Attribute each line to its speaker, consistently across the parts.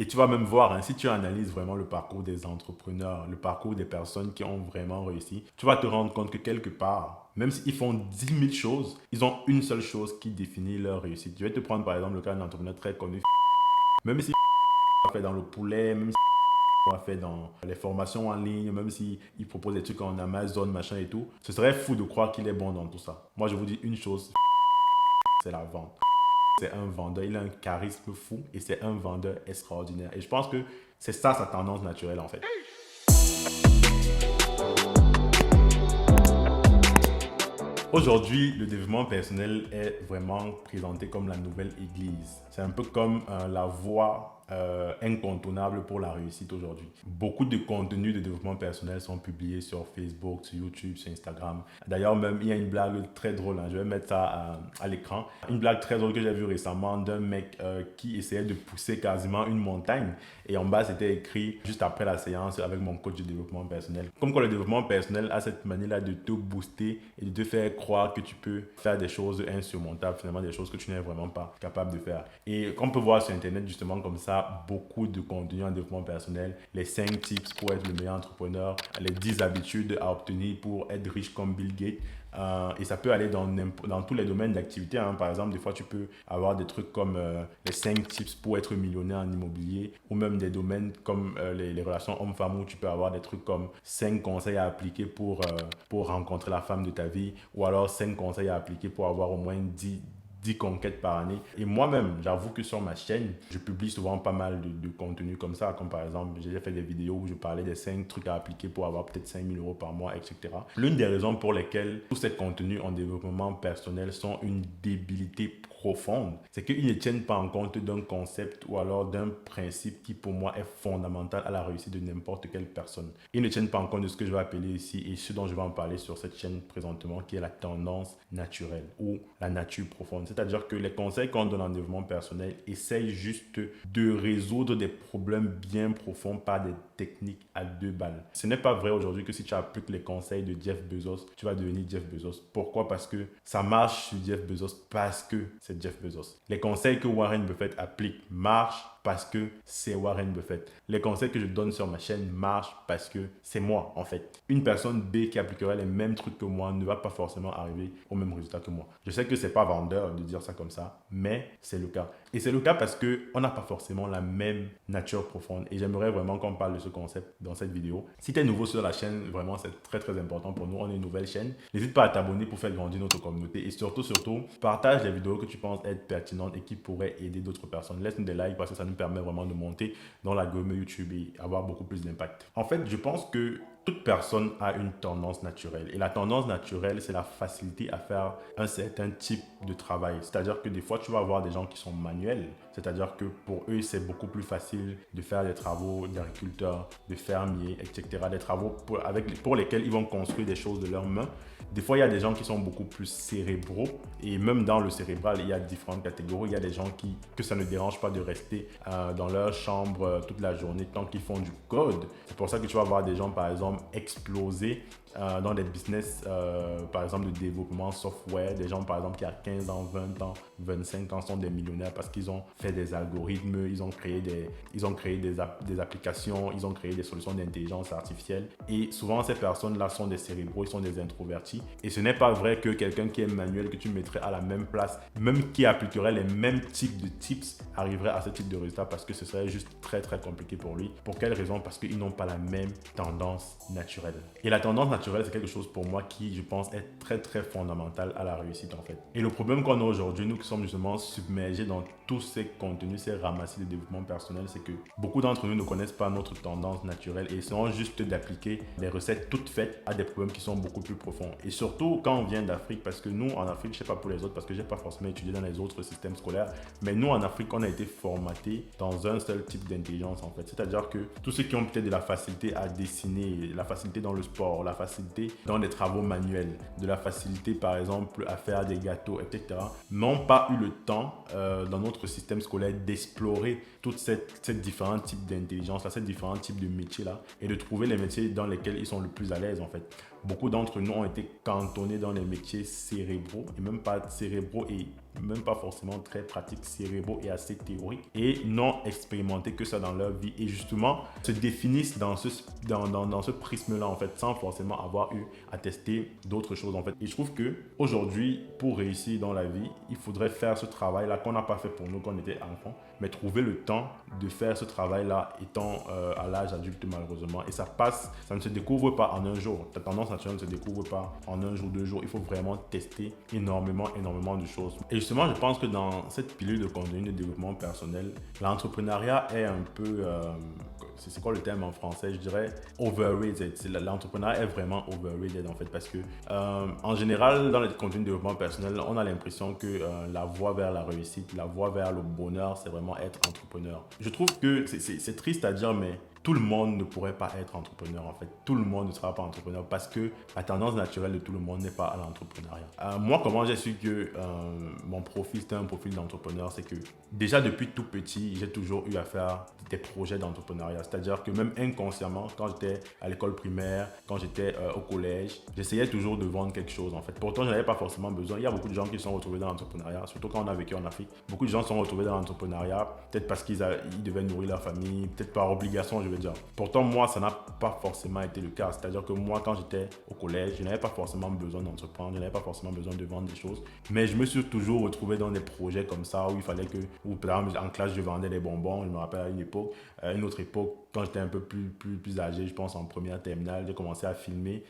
Speaker 1: Et tu vas même voir, hein, si tu analyses vraiment le parcours des entrepreneurs, le parcours des personnes qui ont vraiment réussi, tu vas te rendre compte que quelque part, même s'ils font 10 000 choses, ils ont une seule chose qui définit leur réussite. Je vais te prendre par exemple le cas d'un entrepreneur très connu. Même si a fait dans le poulet, même si a fait dans les formations en ligne, même s'il propose des trucs en Amazon, machin et tout, ce serait fou de croire qu'il est bon dans tout ça. Moi, je vous dis une chose, c'est la vente. C'est un vendeur, il a un charisme fou et c'est un vendeur extraordinaire. Et je pense que c'est ça sa tendance naturelle en fait. Aujourd'hui, le développement personnel est vraiment présenté comme la nouvelle église. C'est un peu comme la voie incontournable pour la réussite aujourd'hui. Beaucoup de contenus de développement personnel sont publiés sur Facebook, sur YouTube, sur Instagram. D'ailleurs, même, il y a une blague très drôle, hein, je vais mettre ça à l'écran. Une blague très drôle que j'ai vue récemment d'un mec qui essayait de pousser quasiment une montagne. Et en bas, c'était écrit juste après la séance avec mon coach de développement personnel. Comme quoi le développement personnel a cette manière-là de te booster et de te faire croire que tu peux faire des choses insurmontables, finalement des choses que tu n'es vraiment pas capable de faire. Et comme on peut voir sur Internet, justement, comme ça, beaucoup de contenu en développement personnel, les 5 tips pour être le meilleur entrepreneur, les 10 habitudes à obtenir pour être riche comme Bill Gates. Et ça peut aller dans tous les domaines d'activité, hein. Par exemple, des fois, tu peux avoir des trucs comme les 5 tips pour être millionnaire en immobilier, ou même des domaines comme les relations hommes-femmes, où tu peux avoir des trucs comme 5 conseils à appliquer pour rencontrer la femme de ta vie, ou alors 5 conseils à appliquer pour avoir au moins 10 conquêtes par année. Et moi-même, j'avoue que sur ma chaîne, je publie souvent pas mal de contenu comme ça, comme par exemple, j'ai fait des vidéos où je parlais des 5 trucs à appliquer pour avoir peut-être 5 000 € par mois, etc. L'une des raisons pour lesquelles tous ces contenus en développement personnel sont une débilité profonde, c'est qu'ils ne tiennent pas en compte d'un concept ou alors d'un principe qui pour moi est fondamental à la réussite de n'importe quelle personne. Ils ne tiennent pas en compte de ce que je vais appeler ici et ce dont je vais en parler sur cette chaîne présentement, qui est la tendance naturelle ou la nature profonde. C'est-à-dire que les conseils qu'on donne en développement personnel essayent juste de résoudre des problèmes bien profonds par des techniques à 2 balles. Ce n'est pas vrai aujourd'hui que si tu appliques les conseils de Jeff Bezos, tu vas devenir Jeff Bezos. Pourquoi? Parce que ça marche sur Jeff Bezos parce que c'est Jeff Bezos. Les conseils que Warren Buffett applique marchent parce que c'est Warren Buffett. Les conseils que je donne sur ma chaîne marchent parce que c'est moi, en fait. Une personne B qui appliquerait les mêmes trucs que moi ne va pas forcément arriver au même résultat que moi. Je sais que c'est pas vendeur de dire ça comme ça, mais c'est le cas. Et c'est le cas parce qu'on n'a pas forcément la même nature profonde. Et j'aimerais vraiment qu'on parle de ce concept dans cette vidéo. Si tu es nouveau sur la chaîne, vraiment c'est très très important pour nous. On est une nouvelle chaîne. N'hésite pas à t'abonner pour faire grandir notre communauté. Et surtout, partage les vidéos que tu penses être pertinentes et qui pourraient aider d'autres personnes. Laisse-nous des likes parce que ça nous permet vraiment de monter dans l'algorithme YouTube et avoir beaucoup plus d'impact. En fait, je pense que toute personne a une tendance naturelle. Et la tendance naturelle, c'est la facilité à faire un certain type de travail. C'est-à-dire que des fois, tu vas avoir des gens qui sont manuels. C'est-à-dire que pour eux, c'est beaucoup plus facile de faire des travaux d'agriculteurs, de fermiers, etc. Des travaux pour lesquels ils vont construire des choses de leurs mains. Des fois, il y a des gens qui sont beaucoup plus cérébraux. Et même dans le cérébral, il y a différentes catégories. Il y a des gens que ça ne dérange pas de rester dans leur chambre toute la journée tant qu'ils font du code. C'est pour ça que tu vas voir des gens, par exemple, exploser dans des business, par exemple, de développement software. Des gens, par exemple, qui à 15 ans, 20 ans, 25 ans sont des millionnaires parce qu'ils ont fait des algorithmes, ils ont créé des applications, ils ont créé des solutions d'intelligence artificielle. Et souvent, ces personnes-là sont des cérébraux, ils sont des introvertis. Et ce n'est pas vrai que quelqu'un qui est manuel, que tu mettrais à la même place, même qui appliquerait les mêmes types de tips, arriverait à ce type de résultat parce que ce serait juste très, très compliqué pour lui. Pour quelle raison? Parce qu'ils n'ont pas la même tendance naturelle. Et la tendance naturelle, c'est quelque chose pour moi qui, je pense, est très, très fondamental à la réussite en fait. Et le problème qu'on a aujourd'hui, nous qui sommes justement submergés dans tous ces contenus, ces ramassis de développement personnel, c'est que beaucoup d'entre nous ne connaissent pas notre tendance naturelle et essayent juste d'appliquer des recettes toutes faites à des problèmes qui sont beaucoup plus profonds. Et surtout quand on vient d'Afrique, parce que nous en Afrique, je ne sais pas pour les autres, parce que je n'ai pas forcément étudié dans les autres systèmes scolaires, mais nous en Afrique, on a été formatés dans un seul type d'intelligence en fait. C'est-à-dire que tous ceux qui ont peut-être de la facilité à dessiner, la facilité dans le sport, la facilité dans les travaux manuels, de la facilité par exemple à faire des gâteaux, etc., n'ont pas eu le temps dans notre système scolaire d'explorer toutes ces différents types d'intelligence, ces différents types de métiers-là et de trouver les métiers dans lesquels ils sont le plus à l'aise en fait. Beaucoup d'entre nous ont été cantonnés dans les métiers cérébraux et même pas cérébraux et même pas forcément très pratiques, cérébraux et assez théoriques et n'ont expérimenté que ça dans leur vie et justement se définissent dans ce prisme-là en fait, sans forcément avoir eu à tester d'autres choses en fait. Et je trouve que aujourd'hui, pour réussir dans la vie, il faudrait faire ce travail-là qu'on n'a pas fait pour nous quand on était enfant, mais trouver le temps de faire ce travail-là étant à l'âge adulte malheureusement. Et ça ne se découvre pas en un jour. Ta tendance naturelle ne se découvre pas en un jour, 2 jours. Il faut vraiment tester énormément de choses. Et justement, je pense que dans cette pilule de contenu de développement personnel, l'entrepreneuriat est un peu... c'est quoi le terme en français? Je dirais overrated. L'entrepreneuriat est vraiment overrated en fait parce que en général, dans les contenus de développement personnel, on a l'impression que la voie vers la réussite, la voie vers le bonheur, c'est vraiment être entrepreneur. Je trouve que c'est triste à dire, mais tout le monde ne pourrait pas être entrepreneur en fait. Tout le monde ne sera pas entrepreneur parce que la tendance naturelle de tout le monde n'est pas à l'entrepreneuriat. Moi, comment j'ai su que mon profil c'était un profil d'entrepreneur, c'est que déjà depuis tout petit, j'ai toujours eu à faire des projets d'entrepreneuriat. C'est-à-dire que même inconsciemment, quand j'étais à l'école primaire, quand j'étais au collège, j'essayais toujours de vendre quelque chose en fait. Pourtant, je n'avais pas forcément besoin. Il y a beaucoup de gens qui se sont retrouvés dans l'entrepreneuriat, surtout quand on a vécu en Afrique. Beaucoup de gens se sont retrouvés dans l'entrepreneuriat, peut-être parce qu'ils devaient nourrir leur famille, peut-être par obligation, je veux dire. Pourtant, moi, ça n'a pas forcément été le cas. C'est-à-dire que moi, quand j'étais au collège, je n'avais pas forcément besoin d'entreprendre, je n'avais pas forcément besoin de vendre des choses. Mais je me suis toujours retrouvé dans des projets comme ça où il fallait que, ou par exemple, en classe, je vendais des bonbons. Je me rappelle à une autre époque, quand j'étais un peu plus âgé, je pense en première terminale, j'ai commencé à filmer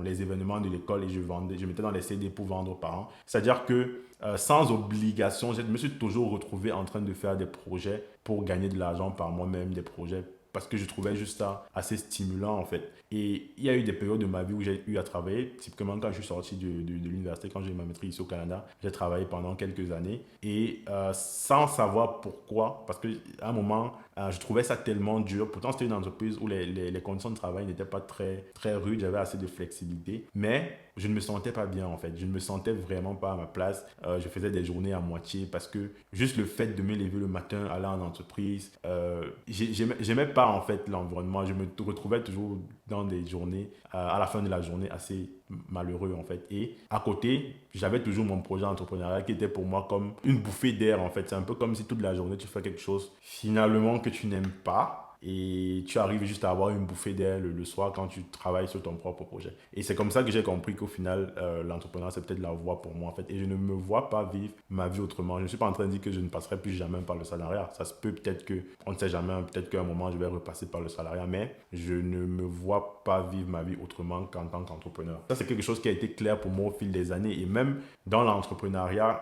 Speaker 1: les événements de l'école et je mettais dans les CD pour vendre aux parents. C'est-à-dire que sans obligation, je me suis toujours retrouvé en train de faire des projets pour gagner de l'argent par moi-même, des projets parce que je trouvais juste ça assez stimulant en fait. Et il y a eu des périodes de ma vie où j'ai eu à travailler, typiquement quand je suis sorti de l'université, quand j'ai eu ma maîtrise ici au Canada, j'ai travaillé pendant quelques années et sans savoir pourquoi, parce qu'à un moment, je trouvais ça tellement dur. Pourtant, c'était une entreprise où les conditions de travail n'étaient pas très, très rudes, j'avais assez de flexibilité, mais je ne me sentais pas bien en fait. Je ne me sentais vraiment pas à ma place. Je faisais des journées à moitié parce que juste le fait de me lever le matin, aller en entreprise, j'aimais pas en fait l'environnement. Je me retrouvais toujours dans des journées, à la fin de la journée, assez malheureux en fait. Et à côté, j'avais toujours mon projet entrepreneurial qui était pour moi comme une bouffée d'air en fait. C'est un peu comme si toute la journée tu fais quelque chose finalement que tu n'aimes pas. Et tu arrives juste à avoir une bouffée d'air le soir quand tu travailles sur ton propre projet. Et c'est comme ça que j'ai compris qu'au final, l'entrepreneuriat, c'est peut-être la voie pour moi en fait. Et je ne me vois pas vivre ma vie autrement. Je ne suis pas en train de dire que je ne passerai plus jamais par le salariat. Ça se peut peut-être que, on ne sait jamais, peut-être qu'à un moment, je vais repasser par le salariat. Mais je ne me vois pas vivre ma vie autrement qu'en tant qu'entrepreneur. Ça, c'est quelque chose qui a été clair pour moi au fil des années. Et même dans l'entrepreneuriat,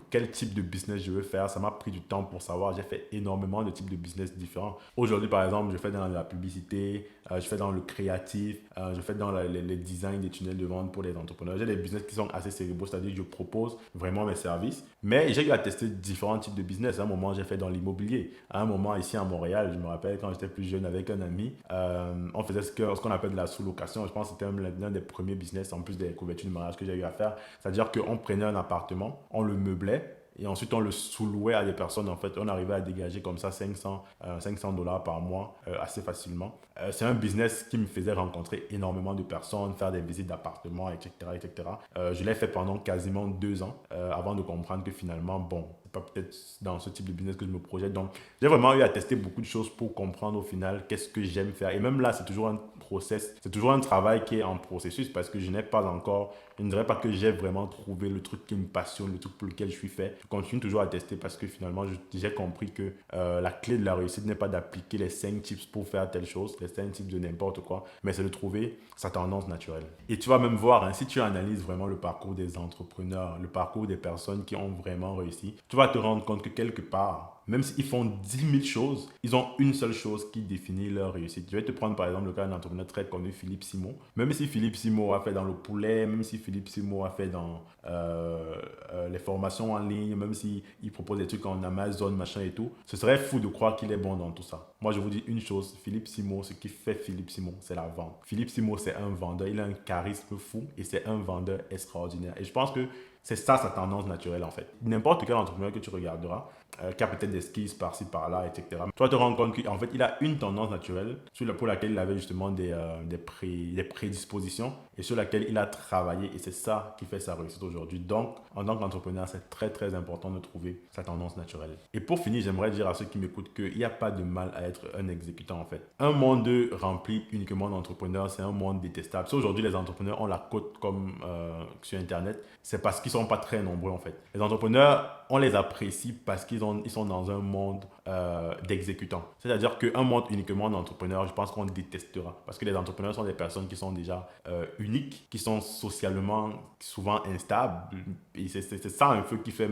Speaker 1: quel type de business je veux faire, ça m'a pris du temps pour savoir. J'ai fait énormément de types de business différents. Aujourd'hui, par exemple, je fais dans la publicité, je fais dans le créatif, je fais dans les designs des tunnels de vente pour les entrepreneurs. J'ai des business qui sont assez cérébraux, c'est-à-dire que je propose vraiment mes services. Mais j'ai eu à tester différents types de business. À un moment, j'ai fait dans l'immobilier. À un moment, ici à Montréal, je me rappelle quand j'étais plus jeune avec un ami, on faisait ce qu'on appelle de la sous-location. Je pense que c'était l'un des premiers business, en plus des couvertures de mariage que j'ai eu à faire. C'est-à-dire qu'on prenait un appartement, on le meublait et ensuite on le sous-louait à des personnes. En fait, on arrivait à dégager comme ça 500 $ par mois assez facilement. C'est un business qui me faisait rencontrer énormément de personnes, faire des visites d'appartements, etc. Je l'ai fait pendant quasiment 2 ans avant de comprendre que finalement, bon, c'est pas peut-être dans ce type de business que je me projette. Donc, j'ai vraiment eu à tester beaucoup de choses pour comprendre au final qu'est-ce que j'aime faire. Et même là, c'est toujours un process, c'est toujours un travail qui est en processus parce que je n'ai pas encore, je ne dirais pas que j'ai vraiment trouvé le truc qui me passionne, le truc pour lequel je suis fait. Je continue toujours à tester parce que finalement, j'ai compris que la clé de la réussite n'est pas d'appliquer les 5 tips pour faire telle chose, les 5 tips de n'importe quoi, mais c'est de trouver sa tendance naturelle. Et tu vas même voir, hein, si tu analyses vraiment le parcours des entrepreneurs, le parcours des personnes qui ont vraiment réussi, tu vas te rendre compte que quelque part, même s'ils font 10 000 choses, ils ont une seule chose qui définit leur réussite. Je vais te prendre par exemple le cas d'un entrepreneur très connu, Philippe Simon. Même si Philippe Simon a fait dans le poulet, même si Philippe Simon a fait dans les formations en ligne, même s'il propose des trucs en Amazon, machin et tout, ce serait fou de croire qu'il est bon dans tout ça. Moi, je vous dis une chose, Philippe Simon, ce qui fait Philippe Simon, c'est la vente. Philippe Simon, c'est un vendeur, il a un charisme fou et c'est un vendeur extraordinaire. Et je pense que c'est ça sa tendance naturelle en fait. N'importe quel entrepreneur que tu regarderas, qui a peut-être des skills par-ci par-là, etc. Tu vas te rendre compte qu'en fait, il a une tendance naturelle pour laquelle il avait justement des prédispositions et sur laquelle il a travaillé. Et c'est ça qui fait sa réussite aujourd'hui. Donc, en tant qu'entrepreneur, c'est très, très important de trouver sa tendance naturelle. Et pour finir, j'aimerais dire à ceux qui m'écoutent qu'il n'y a pas de mal à être un exécutant, en fait. Un monde rempli uniquement d'entrepreneurs, c'est un monde détestable. Si aujourd'hui, les entrepreneurs ont la cote comme sur Internet, c'est parce qu'ils ne sont pas très nombreux, en fait. Les entrepreneurs, on les apprécie parce qu'ils sont dans un monde d'exécutants. C'est-à-dire qu'un monde uniquement d'entrepreneurs, je pense qu'on détestera. Parce que les entrepreneurs sont des personnes qui sont déjà uniques, qui sont socialement souvent instables. Et c'est ça un peu qui fait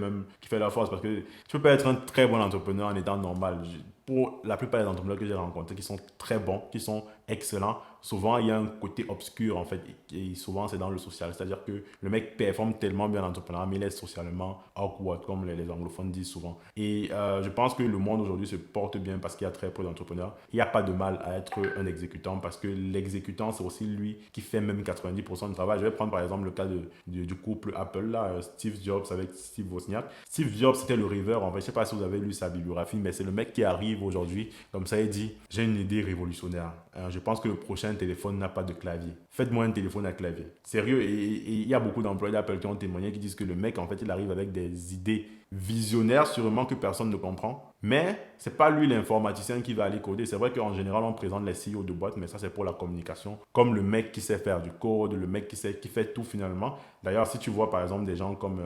Speaker 1: leur force. Parce que tu peux pas être un très bon entrepreneur en étant normal. Pour la plupart des entrepreneurs que j'ai rencontrés qui sont très bons, qui sont excellents, souvent il y a un côté obscur en fait, et souvent c'est dans le social. C'est-à-dire que le mec performe tellement bien en entrepreneur, mais il est socialement awkward, comme les anglophones disent souvent. Et je pense que le monde aujourd'hui se porte bien parce qu'il y a très peu d'entrepreneurs. Il n'y a pas de mal à être un exécutant parce que l'exécutant, c'est aussi lui qui fait même 90% du travail. Je vais prendre par exemple le cas du couple Apple, là, Steve Jobs avec Steve Wozniak. Steve Jobs, c'était le rêveur. En fait, je ne sais pas si vous avez lu sa bibliographie, mais c'est le mec qui arrive aujourd'hui, comme ça, il dit, j'ai une idée révolutionnaire. Je pense que le prochain téléphone n'a pas de clavier. Faites-moi un téléphone à clavier. Sérieux, et il y a beaucoup d'employés d'Apple qui ont témoigné, qui disent que le mec, en fait, il arrive avec des idées visionnaires, sûrement que personne ne comprend. Mais c'est pas lui l'informaticien qui va aller coder. C'est vrai qu'en général, on présente les CEO de boîte, mais ça, c'est pour la communication. Comme le mec qui sait faire du code, le mec qui fait tout finalement. D'ailleurs, si tu vois, par exemple, des gens comme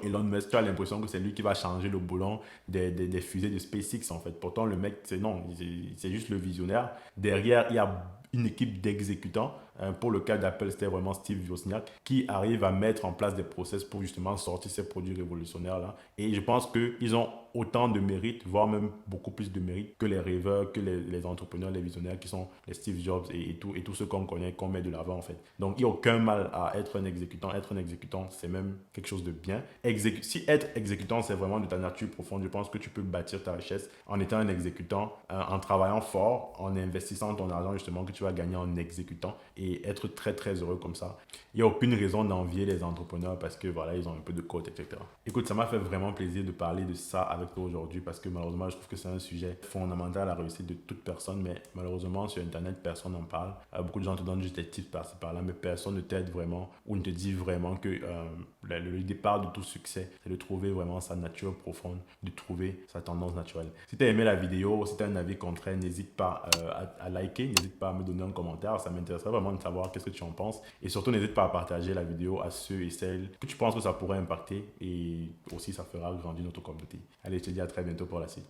Speaker 1: Elon Musk, tu as l'impression que c'est lui qui va changer le boulon des fusées de SpaceX en fait. Pourtant, le mec, c'est juste le visionnaire. Derrière, il y a une équipe d'exécutants. Pour le cas d'Apple, c'était vraiment Steve Wozniak qui arrive à mettre en place des process pour justement sortir ces produits révolutionnaires-là. Et je pense qu'ils ont autant de mérite, voire même beaucoup plus de mérite que les rêveurs, que les entrepreneurs, les visionnaires qui sont les Steve Jobs et tous ceux qu'on connaît, qu'on met de l'avant en fait. Donc, il n'y a aucun mal à être un exécutant. Être un exécutant, c'est même quelque chose de bien. Si être exécutant, c'est vraiment de ta nature profonde, je pense que tu peux bâtir ta richesse en étant un exécutant, en travaillant fort, en investissant ton argent justement que tu vas gagner en exécutant et être très très heureux comme ça. Il n'y a aucune raison d'envier les entrepreneurs parce que voilà, ils ont un peu de côte, etc. Écoute, ça m'a fait vraiment plaisir de parler de ça avec toi aujourd'hui parce que malheureusement, je trouve que c'est un sujet fondamental à la réussite de toute personne, mais malheureusement, sur Internet, personne n'en parle. Beaucoup de gens te donnent juste des tips par-ci par-là, mais personne ne t'aide vraiment ou ne te dit vraiment que le départ de tout succès, c'est de trouver vraiment sa nature profonde, de trouver sa tendance naturelle. Si tu as aimé la vidéo, si tu as un avis contraire, n'hésite pas à liker, n'hésite pas à me donner un commentaire, ça m'intéresserait vraiment de savoir qu'est-ce que tu en penses. Et surtout, n'hésite pas à partager la vidéo à ceux et celles que tu penses que ça pourrait impacter et aussi ça fera grandir notre communauté. Allez, je te dis à très bientôt pour la suite.